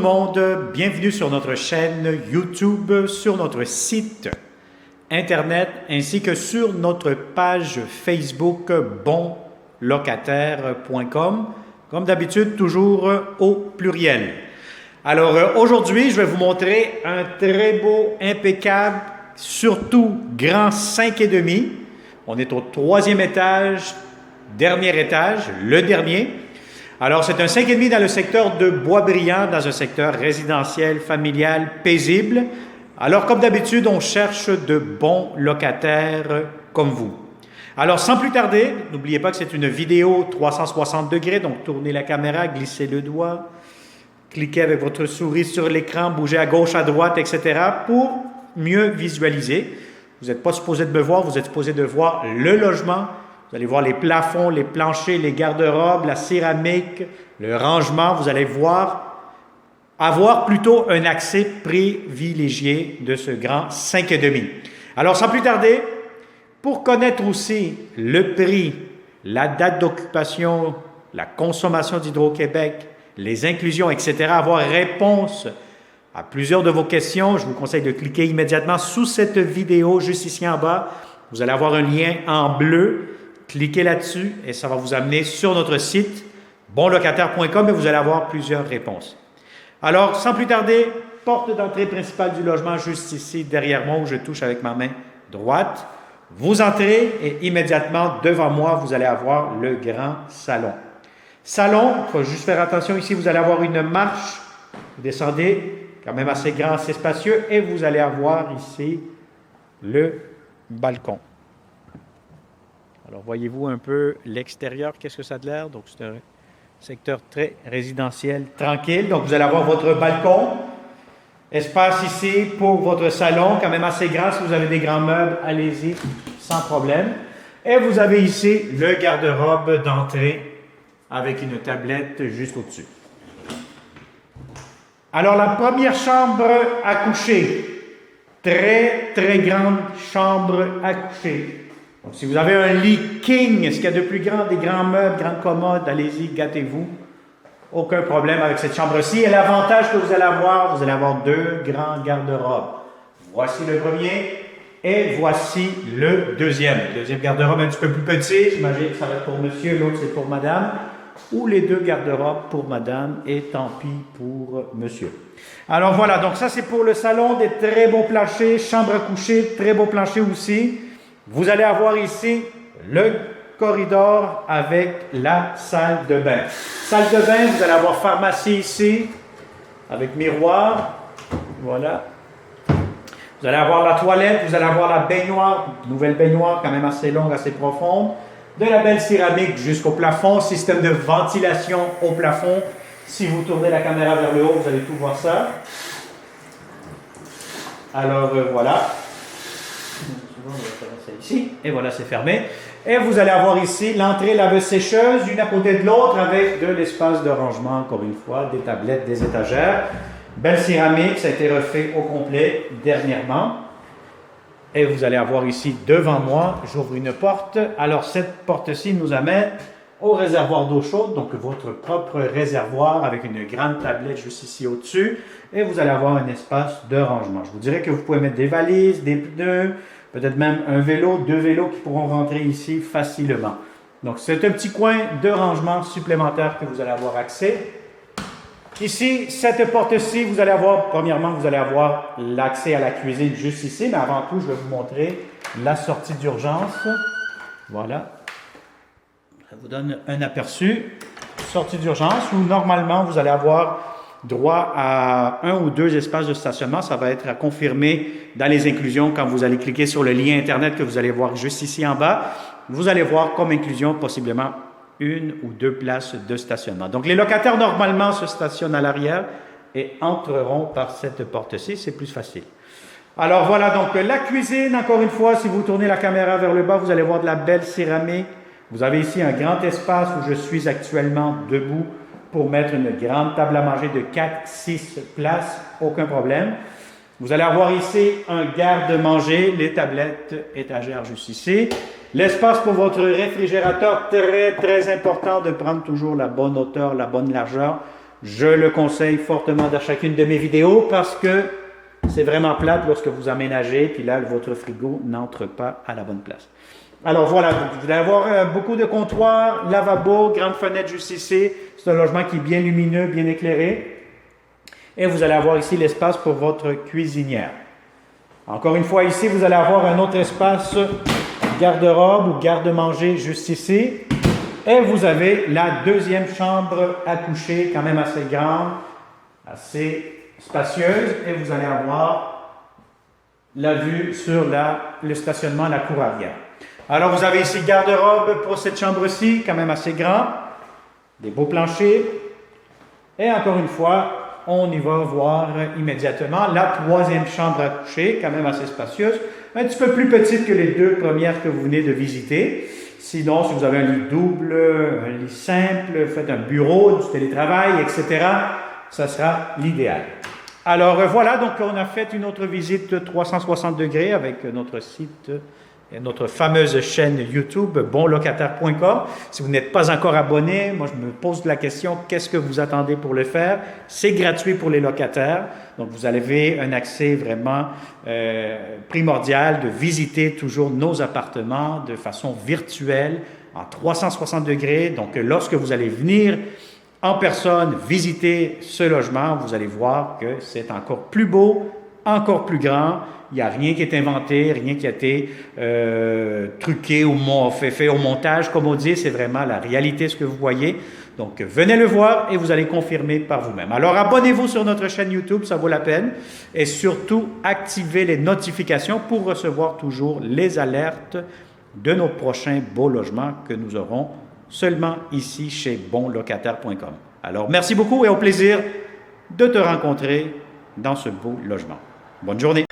monde, bienvenue sur notre chaîne YouTube, sur notre site Internet ainsi que sur notre page Facebook bonlocataire.com, comme d'habitude toujours au pluriel. Alors aujourd'hui, je vais vous montrer un très beau, impeccable, surtout grand 5,5. On est au 3e étage, dernier étage, le dernier. Alors, c'est un 5,5 dans le secteur de Boisbriand, dans un secteur résidentiel, familial, paisible. Alors, comme d'habitude, on cherche de bons locataires comme vous. Alors, sans plus tarder, n'oubliez pas que c'est une vidéo 360 degrés, donc tournez la caméra, glissez le doigt, cliquez avec votre souris sur l'écran, bougez à gauche, à droite, etc. pour mieux visualiser. Vous n'êtes pas supposé de me voir, vous êtes supposé de voir le logement. Vous allez voir les plafonds, les planchers, les garde-robes, la céramique, le rangement. Vous allez avoir plutôt un accès privilégié de ce grand 5,5. Alors, sans plus tarder, pour connaître aussi le prix, la date d'occupation, la consommation d'Hydro-Québec, les inclusions, etc., avoir réponse à plusieurs de vos questions, je vous conseille de cliquer immédiatement sous cette vidéo, juste ici en bas. Vous allez avoir un lien en bleu. Cliquez là-dessus et ça va vous amener sur notre site bonlocataire.com et vous allez avoir plusieurs réponses. Alors, sans plus tarder, porte d'entrée principale du logement juste ici derrière moi où je touche avec ma main droite. Vous entrez et immédiatement devant moi, vous allez avoir le grand salon. Salon, il faut juste faire attention ici, vous allez avoir une marche. Vous descendez, quand même assez grand, assez spacieux et vous allez avoir ici le balcon. Alors, voyez-vous un peu l'extérieur, qu'est-ce que ça a de l'air? Donc, c'est un secteur très résidentiel, tranquille. Donc, vous allez avoir votre balcon. Espace ici pour votre salon, quand même assez grand. Si vous avez des grands meubles, allez-y, sans problème. Et vous avez ici le garde-robe d'entrée avec une tablette juste au-dessus. Alors, la première chambre à coucher. Très, très grande chambre à coucher. Donc, si vous avez un lit king, ce qu'il y a de plus grand, des grands meubles, grandes commodes, allez-y, gâtez-vous. Aucun problème avec cette chambre-ci. Et l'avantage que vous allez avoir deux grands garde-robes. Voici le premier et voici le deuxième. Le deuxième garde-robe un petit peu plus petit, j'imagine que ça va être pour monsieur, l'autre c'est pour madame. Ou les deux garde-robes pour madame et tant pis pour monsieur. Alors voilà, donc ça c'est pour le salon, des très beaux planchers, chambre à coucher, très beaux planchers aussi. Vous allez avoir ici le corridor avec la salle de bain. Salle de bain, vous allez avoir pharmacie ici, avec miroir. Voilà. Vous allez avoir la toilette, vous allez avoir la baignoire, nouvelle baignoire quand même assez longue, assez profonde. De la belle céramique jusqu'au plafond, système de ventilation au plafond. Si vous tournez la caméra vers le haut, vous allez tout voir ça. Alors voilà. On va faire ça ici. Et voilà, c'est fermé. Et vous allez avoir ici l'entrée laveuse-sécheuse, une à côté de l'autre, avec de l'espace de rangement, encore une fois, des tablettes, des étagères. Belle céramique, ça a été refait au complet dernièrement. Et vous allez avoir ici devant moi, j'ouvre une porte. Alors cette porte-ci nous amène au réservoir d'eau chaude, donc votre propre réservoir avec une grande tablette juste ici au-dessus. Et vous allez avoir un espace de rangement. Je vous dirais que vous pouvez mettre des valises, des pneus, peut-être même un vélo, deux vélos qui pourront rentrer ici facilement. Donc, c'est un petit coin de rangement supplémentaire que vous allez avoir accès. Ici, cette porte-ci, vous allez avoir, premièrement, vous allez avoir l'accès à la cuisine juste ici, mais avant tout, je vais vous montrer la sortie d'urgence. Voilà. Ça vous donne un aperçu. Sortie d'urgence où, normalement, vous allez avoir droit à un ou deux espaces de stationnement. Ça va être à confirmer dans les inclusions quand vous allez cliquer sur le lien Internet que vous allez voir juste ici en bas. Vous allez voir comme inclusion possiblement une ou deux places de stationnement. Donc, les locataires, normalement, se stationnent à l'arrière et entreront par cette porte-ci. C'est plus facile. Alors, voilà. Donc, la cuisine, encore une fois, si vous tournez la caméra vers le bas, vous allez voir de la belle céramique. Vous avez ici un grand espace où je suis actuellement debout pour mettre une grande table à manger de 4-6 places, aucun problème. Vous allez avoir ici un garde-manger, les tablettes étagères juste ici. L'espace pour votre réfrigérateur, très important de prendre toujours la bonne hauteur, la bonne largeur. Je le conseille fortement dans chacune de mes vidéos parce que c'est vraiment plate lorsque vous aménagez, puis là, votre frigo n'entre pas à la bonne place. Alors voilà, vous allez avoir beaucoup de comptoirs, lavabo, grande fenêtre juste ici. C'est un logement qui est bien lumineux, bien éclairé. Et vous allez avoir ici l'espace pour votre cuisinière. Encore une fois, ici, vous allez avoir un autre espace garde-robe ou garde-manger juste ici. Et vous avez la deuxième chambre à coucher, quand même assez grande, assez spacieuse. Et vous allez avoir la vue sur le stationnement, la cour arrière. Alors, vous avez ici garde-robe pour cette chambre-ci, quand même assez grand. Des beaux planchers. Et encore une fois, on y va voir immédiatement la troisième chambre à coucher, quand même assez spacieuse. Un petit peu plus petite que les deux premières que vous venez de visiter. Sinon, si vous avez un lit double, un lit simple, faites un bureau, du télétravail, etc., ça sera l'idéal. Alors voilà, donc on a fait une autre visite 360 degrés avec notre site, notre fameuse chaîne YouTube, bonlocataire.com. Si vous n'êtes pas encore abonné, moi je me pose la question, qu'est-ce que vous attendez pour le faire? C'est gratuit pour les locataires, donc vous avez un accès vraiment primordial de visiter toujours nos appartements de façon virtuelle, en 360 degrés. Donc lorsque vous allez venir en personne visiter ce logement, vous allez voir que c'est encore plus beau, encore plus grand. Il n'y a rien qui est inventé, rien qui a été truqué ou fait au montage, comme on dit. C'est vraiment la réalité, ce que vous voyez. Donc, venez le voir et vous allez confirmer par vous-même. Alors, abonnez-vous sur notre chaîne YouTube, ça vaut la peine. Et surtout, activez les notifications pour recevoir toujours les alertes de nos prochains beaux logements que nous aurons seulement ici chez bonlocataire.com. Alors, merci beaucoup et au plaisir de te rencontrer dans ce beau logement. Bonne journée.